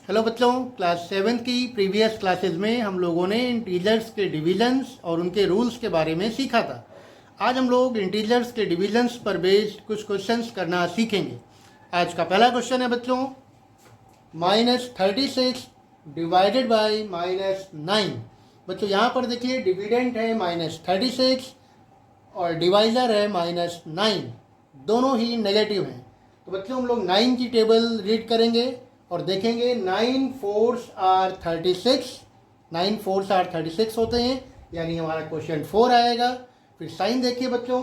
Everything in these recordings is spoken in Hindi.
हेलो बच्चों, क्लास 7 की प्रीवियस क्लासेस में हम लोगों ने इंटीजर्स के डिवीजन्स और उनके रूल्स के बारे में सीखा था। आज हम लोग इंटीजर्स के डिवीजन्स पर बेस्ड कुछ क्वेश्चंस करना सीखेंगे। आज का पहला क्वेश्चन है बच्चों, -36 डिवाइडेड बाई -9। बच्चों यहाँ पर देखिए डिविडेंड है -36 और डिवाइजर है -9, दोनों ही नेगेटिव हैं। तो बच्चों हम लोग 9 की टेबल रीड करेंगे और देखेंगे 9 4s आर 36, 9 4s आर 36 होते हैं, यानी हमारा क्वेश्चन 4 आएगा। फिर साइन देखिए बच्चों,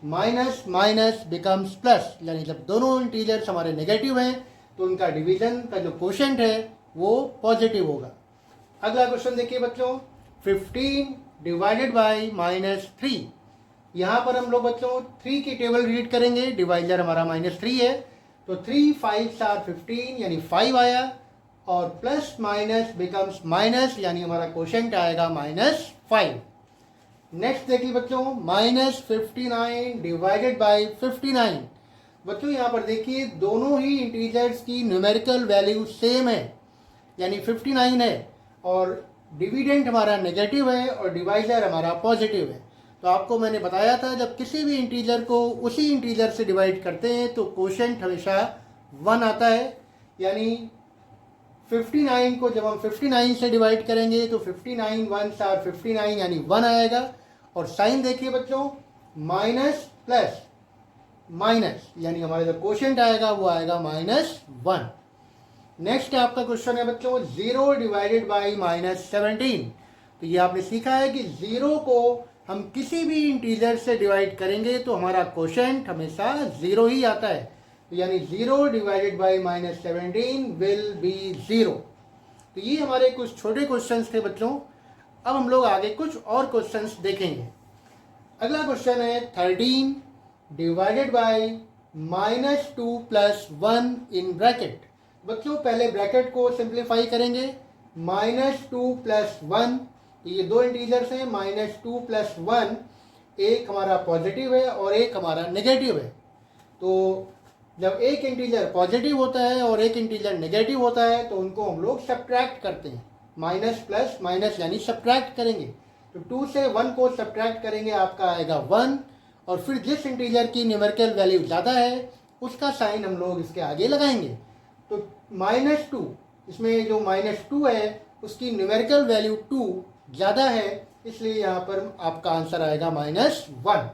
माइनस माइनस बिकम्स प्लस, यानी जब दोनों इंटीजर्स हमारे नेगेटिव हैं तो उनका डिवीजन का जो क्वोशंट है वो पॉजिटिव होगा। अगला क्वेश्चन देखिए बच्चों, 15 डिवाइडेड बाई -3। यहाँ पर हम लोग बच्चों 3 की टेबल रीड करेंगे, डिवाइजर हमारा -3 है, तो 3 5s आर 15 यानी 5 आया, और प्लस माइनस बिकम्स माइनस, यानी हमारा क्वोशंट आएगा -5। नेक्स्ट देखिए बच्चों, -59 डिवाइडेड बाई 59। बच्चों यहाँ पर देखिए दोनों ही इंटीजर्स की न्यूमेरिकल वैल्यू सेम है, यानी 59 है, और डिविडेंड हमारा नेगेटिव है और डिवाइजर हमारा पॉजिटिव है। तो आपको मैंने बताया था जब किसी भी इंटीजर को उसी इंटीजर से डिवाइड करते हैं तो क्वोशंट हमेशा 1 आता है, यानी 59 को जब हम 59 से डिवाइड करेंगे तो 59 1s आर 59 यानी 1 आएगा। और साइन देखिए बच्चों, माइनस प्लस माइनस, यानी हमारा जो क्वोशंट आएगा वो आएगा -1। नेक्स्ट आपका क्वेश्चन है बच्चों, 0 डिवाइडेड बाई -17। तो ये आपने सीखा है कि 0 को हम किसी भी इंटीजर से डिवाइड करेंगे तो हमारा क्वोशंट हमेशा 0 ही आता है, यानी 0 डिवाइडेड बाई -17 विल बी 0। तो ये हमारे कुछ छोटे क्वेश्चंस थे बच्चों। अब हम लोग आगे कुछ और क्वेश्चंस देखेंगे। अगला क्वेश्चन है 13 divided by -2 plus 1 in bracket. बच्चों पहले ब्रैकेट को सिंप्लीफाई करेंगे, -2 प्लस 1, तो ये दो इंटीजर्स हैं, -2 प्लस 1, एक हमारा पॉजिटिव है और एक हमारा नेगेटिव है। तो जब एक इंटीजर पॉजिटिव होता है और एक इंटीजर नेगेटिव होता है तो उनको हम लोग सब्ट्रैक्ट करते हैं, माइनस प्लस माइनस यानी सब्ट्रैक्ट करेंगे। तो 2 से 1 को सब्ट्रैक्ट करेंगे, आपका आएगा 1, और फिर जिस इंटीजर की न्यूमेरिकल वैल्यू ज़्यादा है उसका साइन हम लोग इसके आगे लगाएंगे। तो -2, इसमें जो -2 है उसकी न्यूमेरिकल वैल्यू 2 ज़्यादा है, इसलिए यहाँ पर आपका आंसर आएगा -1।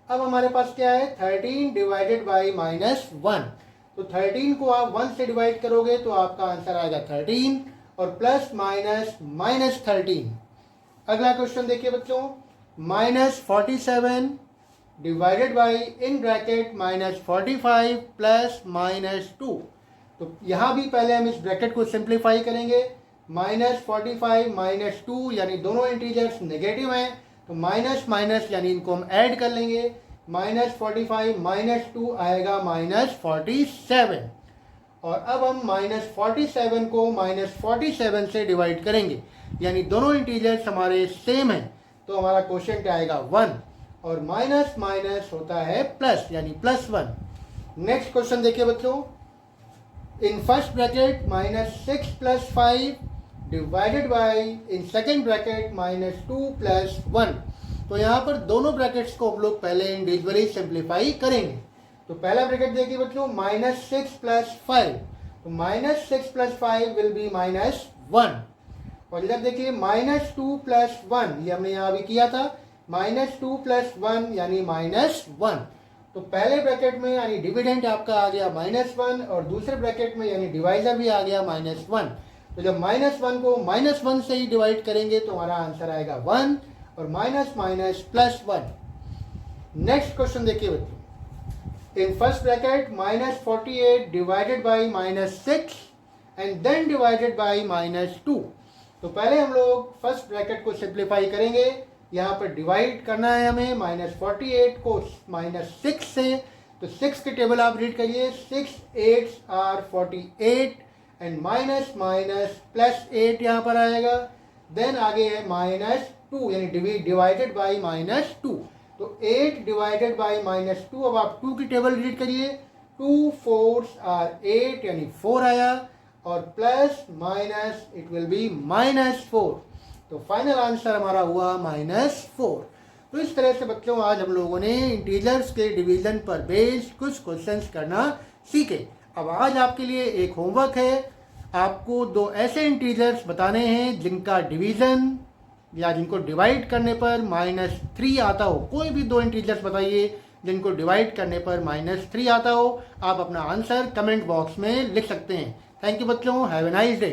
अब हमारे पास क्या है, 13 डिवाइडेड बाई -1। तो 13 को आप 1 से डिवाइड करोगे तो आपका आंसर आएगा 13, और प्लस माइनस -13। अगला क्वेश्चन देखिए बच्चों, -47 divided by in bracket -45 plus -2। तो यहाँ भी पहले हम इस ब्रैकेट को सिंप्लीफाई करेंगे, -45 -2, यानी दोनों इंटीजर्स नेगेटिव हैं, तो माइनस माइनस यानी इनको हम ऐड कर लेंगे, -45 -2 आएगा -47। और अब हम -47 को -47 से डिवाइड करेंगे, यानी दोनों इंटीजर्स हमारे सेम हैं, तो हमारा क्वोशंट आएगा 1, और माइनस माइनस होता है प्लस, यानी +1। नेक्स्ट क्वेश्चन देखिए बच्चों, in first bracket -6 plus 5 divided by in second bracket -2 plus 1। तो यहाँ पर दोनों ब्रैकेट्स को हम लोग पहले इंडिविजुअली सिंप्लीफाई करेंगे। तो पहला ब्रैकेट देखिए बच्चों, -6 प्लस 5, तो -6 प्लस 5 विल बी -1। और इधर देखिए -2 प्लस 1, ये हमने यहाँ भी किया था, -2 प्लस 1 यानी -1। तो पहले ब्रैकेट में यानी डिविडेंड आपका आ गया -1, और दूसरे ब्रैकेट में यानी डिवाइजर भी आ गया -1। तो जब -1 को -1 से ही डिवाइड करेंगे तो हमारा आंसर आएगा 1, और माइनस माइनस +1। नेक्स्ट क्वेश्चन देखिए बच्चों, in first bracket -48 divided by -6 and then divided by -2। तो पहले हम लोग फर्स्ट ब्रैकेट को सिंप्लीफाई करेंगे, यहाँ पर डिवाइड करना है हमें -48 को -6 से, तो 6 की टेबल आप रीड करिए, 6 8s are 48 and minus minus +8 यहाँ पर आएगा, देन आगे है -2 यानी डिवाइडेड बाई -2। तो 8 डिवाइडेड बाई -2, अब आप 2 की टेबल रीड करिए, 2 4s आर 8 यानी 4 आया, और plus minus it will be -4। तो फाइनल आंसर हमारा हुआ -4। तो इस तरह से बच्चों आज हम लोगों ने इंटीजर्स के डिवीजन पर बेस्ड कुछ क्वेश्चंस करना सीखे। अब आज आपके लिए एक होमवर्क है, आपको दो ऐसे इंटीजर्स बताने हैं जिनका डिवीजन या जिनको डिवाइड करने पर -3 आता हो। कोई भी दो इंटीजर्स बताइए जिनको डिवाइड करने पर -3 आता हो। आप अपना आंसर कमेंट बॉक्स में लिख सकते हैं। थैंक यू बच्चों, हैव ए नाइस डे।